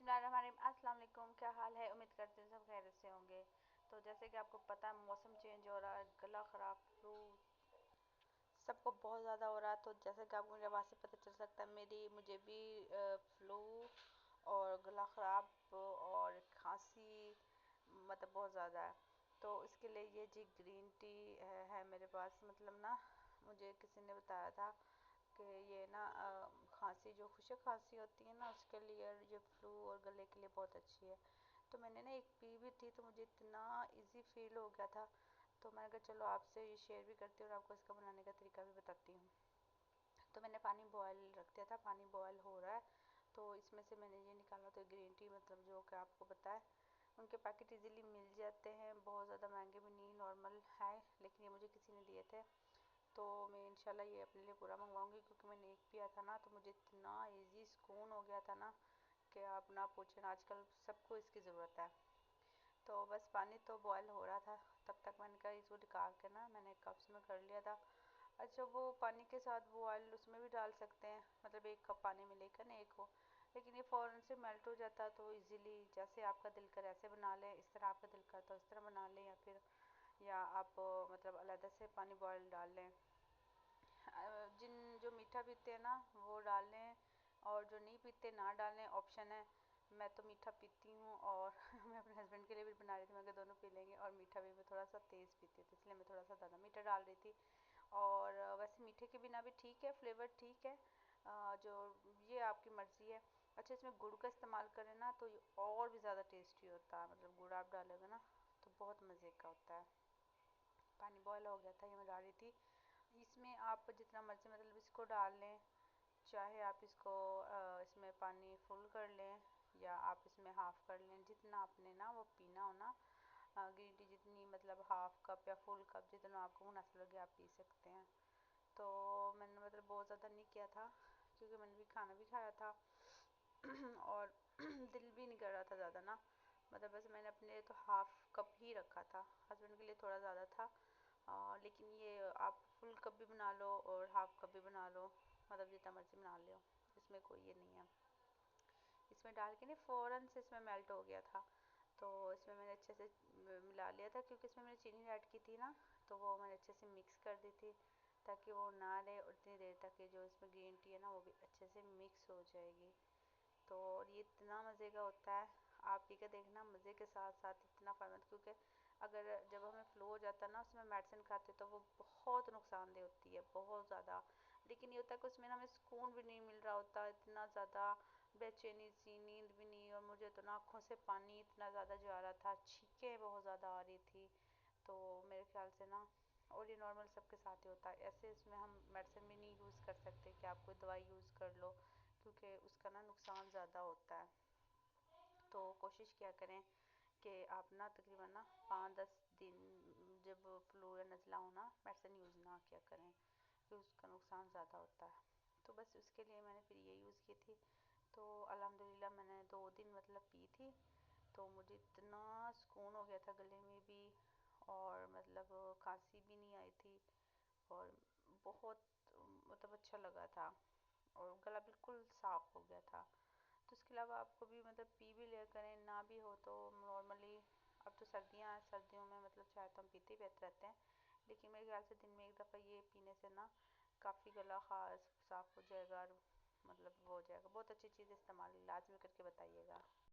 बिस्मिल्लाहिर्रहमानिर्रहीम। अस्सलाम वालेकुम। क्या हाल है? उम्मीद करते हैं सब खैरियत से होंगे। तो जैसे कि आपको पता है मौसम चेंज हो रहा है, गला ख़राब, फ्लू सबको बहुत ज़्यादा हो रहा है। तो जैसे कि आपको मेरी आवाज़ से पता चल सकता है मुझे भी फ्लू और गला ख़राब और खांसी मतलब बहुत ज़्यादा है। तो इसके लिए ये जी ग्रीन टी है मेरे पास। मतलब ना मुझे किसी ने बताया था कि ये ना खांसी जो खुशक खांसी होती है ना उसके लिए, ये फ्लू और गले के लिए बहुत अच्छी है। तो मैंने ना एक पी भी थी तो मुझे इतना इजी फील हो गया था। तो मैंने कहा चलो आपसे ये शेयर भी करती हूँ और आपको इसका बनाने का तरीका भी बताती हूँ। तो मैंने पानी बॉयल रख दिया था, पानी बॉयल हो रहा है तो इसमें से मैंने ये निकाला। तो ग्रीन टी मतलब जो कि आपको पता है उनके पैकेट इजीली मिल जाते हैं, बहुत ज़्यादा महंगे भी नहीं, नॉर्मल है। लेकिन ये मुझे किसी ने दिए थे तो मैं इंशाल्लाह ये अपने लिए पूरा मंगवाऊंगी, क्योंकि मैंने एक पिया था ना तो मुझे इतना इजी सुकून हो गया था ना कि आप ना पूछें। आजकल सबको इसकी ज़रूरत है। तो बस पानी तो बॉयल हो रहा था, तब तक मैंने कहा इसको निकाल के ना मैंने कप्स में कर लिया था। अच्छा, वो पानी के साथ वो ऑयल उसमें भी डाल सकते हैं, मतलब एक कप पानी में लेकर ना एक हो, लेकिन ये फ़ौरन से मेल्ट हो जाता है। तो इजीली जैसे आपका दिल करे ऐसे बना लें, इस तरह आपका दिल करता है उस तरह बना लें, या फिर या आप मतलब अलग से पानी बॉयल डाल लें। जिन जो मीठा पीते हैं ना वो डाल लें, और जो नहीं पीते ना डालें, ऑप्शन है। मैं तो मीठा पीती हूँ और मैं अपने हस्बैंड के लिए भी बना रही थी, मैं दोनों पी लेंगे। और मीठा भी मैं थोड़ा सा तेज़ पीती हूँ तो इसलिए मैं थोड़ा सा ज़्यादा मीठा डाल रही थी। और वैसे मीठे के बिना भी ठीक है, फ्लेवर ठीक है। जो ये आपकी मर्ज़ी है। अच्छा, इसमें गुड़ का इस्तेमाल करें ना तो ये और भी ज़्यादा टेस्टी होता है, मतलब गुड़ आप डालोगे ना तो बहुत मज़े का होता है। पानी बॉयल हो गया था, ये मैं डाल रही थी। इसमें आप जितना मर्ज़ी मतलब इसको डाल लें, चाहे आप इसको इसमें पानी फुल कर लें या आप इसमें हाफ़ कर लें, जितना आपने ना वो पीना हो ना। ग्रीन टी जितनी मतलब हाफ़ कप या फुल कप जितना आपको मुनासिब लगे आप पी सकते हैं। तो मैंने मतलब बहुत ज़्यादा नहीं किया था क्योंकि मैंने भी खाना भी खाया था और दिल भी नहीं कर रहा था ज़्यादा ना। मतलब बस मैंने अपने लिए तो हाफ़ कप ही रखा था, हस्बैंड के लिए थोड़ा ज़्यादा था। लेकिन ये आप फुल कप भी बना लो और हाफ़ कप भी बना लो, मतलब जितना मर्ज़ी बना लो, इसमें कोई ये नहीं है। इसमें डाल के नहीं फ़ौरन से इसमें मेल्ट हो गया था। तो इसमें मैंने अच्छे से मिला लिया था, क्योंकि इसमें मैंने चीनी ऐड की थी ना तो वो मैंने अच्छे से मिक्स कर दी थी ताकि वो ना रहे उतनी देर तक कि जो इसमें ग्रीन टी है ना वो भी अच्छे से मिक्स हो जाएगी। तो और ये इतना मज़े का होता है, आप पी के देखना। मज़े के साथ साथ इतना फ़ायदा, क्योंकि अगर जब हमें फ्लो हो जाता है ना उसमें मेडिसिन खाते तो वो बहुत नुकसानदेह होती है, बहुत ज़्यादा। लेकिन ये होता है कि उसमें हमें सुकून भी नहीं मिल रहा होता, इतना ज़्यादा बेचैनी सी, नींद भी नहीं। और मुझे तो ना आँखों से पानी इतना ज़्यादा जा रहा था, छींकें बहुत ज़्यादा आ रही थी। तो मेरे ख्याल से ना, और ये नॉर्मल सबके साथ ही होता है ऐसे। इसमें हम मेडिसिन भी नहीं यूज़ कर सकते कि आप कोई दवाई यूज़ कर लो, क्योंकि उसका ना नुकसान ज़्यादा होता है। तो कोशिश किया करें कि आप ना तकरीबन ना 5-10 दिन जब फ्लू या नज़ला हो ना मेडिसिन यूज़ ना किया करें, क्योंकि उसका नुकसान ज़्यादा होता है। तो बस उसके लिए मैंने फिर ये यूज़ की थी। तो अल्हम्दुलिल्लाह मैंने 2 दिन मतलब पी थी तो मुझे इतना सुकून हो गया था गले में भी, और मतलब खांसी भी नहीं आई थी, और बहुत मतलब अच्छा लगा था, और गला बिल्कुल साफ़ हो गया था। तो इसके अलावा आपको भी मतलब पी भी लिया करें, ना भी हो तो नॉर्मली। अब तो सर्दियाँ हैं, सर्दियों में मतलब चाय तो हम पीते ही पीते रहते हैं, लेकिन मेरे ख्याल से दिन में एक दफ़ा ये पीने से ना काफ़ी गला खास साफ़ हो जाएगा, और मतलब वो हो जाएगा। बहुत अच्छी चीज़, इस्तेमाल लाजमी करके बताइएगा।